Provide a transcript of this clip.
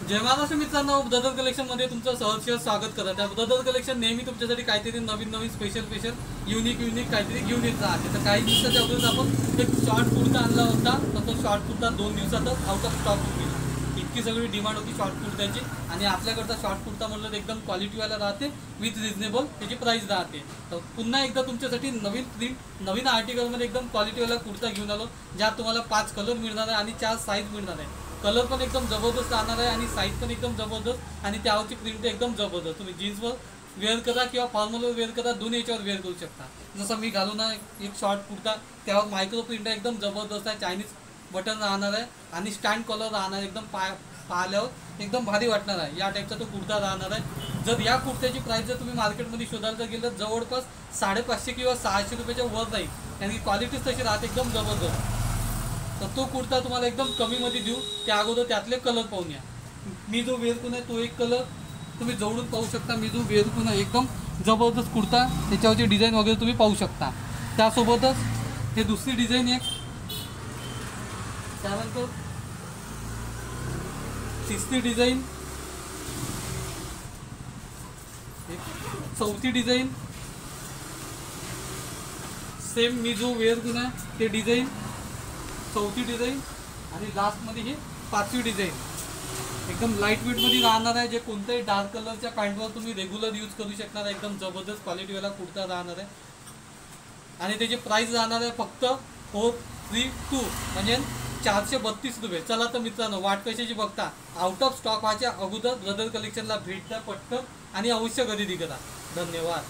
जय महाराष्ट्र मित्रांनो, brother collection मध्ये तुमचं सहर्ष स्वागत करत आहे। ब्रदर कलेक्शन नेहमी तुमच्यासाठी काहीतरी नवीन नवीन स्पेशल युनिक काहीतरी घेऊन येत राहते। तर काही दिवसाच्या अगोदर आपण एक शॉर्ट कुर्ता आणला होता, तर तो शॉर्ट कुर्ता 2 दिवसातच आउट ऑफ स्टॉक होऊन गेला। इतकी सगळी डिमांड होती शॉर्ट कुर्त्याची, आणि आपल्याकडचा शॉर्ट कुर्ता म्हणलं तर एकदम क्वालिटीवाला राहते, विथ रिजनेबल त्याची प्राइस राहते। तर पुन्हा एकदा तुमच्यासाठी नवीन प्रिंट, नवीन आर्टिकलमध्ये एकदम क्वालिटीवाला कुर्ता घेऊन आलो, ज्यात तुम्हाला 5 कलर मिळणार आहे आणि 4 साईज मिळणार आहे। कलर पण एकदम जबरदस्त राहणार आहे आणि साईज पण एकदम जबरदस्त, आणि त्यावरची प्रिंट एकदम जबरदस्त। तुम्ही जीन्सवर वेअर करा किंवा फॉर्मलवर वेअर करा, दोन्ही याच्यावर वेअर करू शकता। जसं मी घालून एक शॉर्ट कुर्ता, त्यावर मायक्रो प्रिंट आहे, एकदम जबरदस्त आहे। चायनीज बटन राहणार आहे आणि स्टँड कलर राहणार आहे, एकदम पाहिल्यावर एकदम भारी वाटणार आहे। या टाईपचा तो कुर्ता राहणार आहे। जर या कुर्त्याची प्राइस जर तुम्ही मार्केटमध्ये शोधायला जर गेलं, जवळपास 550 किंवा 600 रुपयाच्या वर राहील, कारण क्वालिटीच तशी राहते एकदम जबरदस्त। तर तो कुर्ता तुम्हाला एकदम कमीमध्ये देऊ, त्या अगोदर त्यातले कलर पाहून या। मी जो वेअर करून आहे तो एक कलर तुम्ही जवळून पाहू शकता। मी जो वेअर करून आहे एकदम जबरदस्त कुर्ता, त्याच्यावरची डिझाईन वगैरे तुम्ही पाहू शकता। त्यासोबतच हे दुसरी डिझाईन एक, त्यानंतर तिसरी डिझाईन, चौथी डिझाईन, सेम मी जो वेअर करून आहे ते डिझाईन, चौथी डिझाईन, आणि लास्टमध्ये ही 5वी डिझाईन। एकदम लाईट वेटमध्ये राहणार आहे, जे कोणत्याही डार्क कलरच्या पॅन्टवर तुम्ही रेग्युलर यूज करू शकणार आहे। एकदम जबरदस्त क्वालिटीवाला कुर्ता राहणार आहे, आणि त्याची प्राइस राहणार आहे फक्त 432, म्हणजे 432 रुपये। चला तर मित्रांनो, वाट कशाची बघता, आउट ऑफ स्टॉक व्हायच्या अगोदर ब्रदर कलेक्शनला भेट द्या पटकन, आणि अवश्य खरेदी करा। धन्यवाद।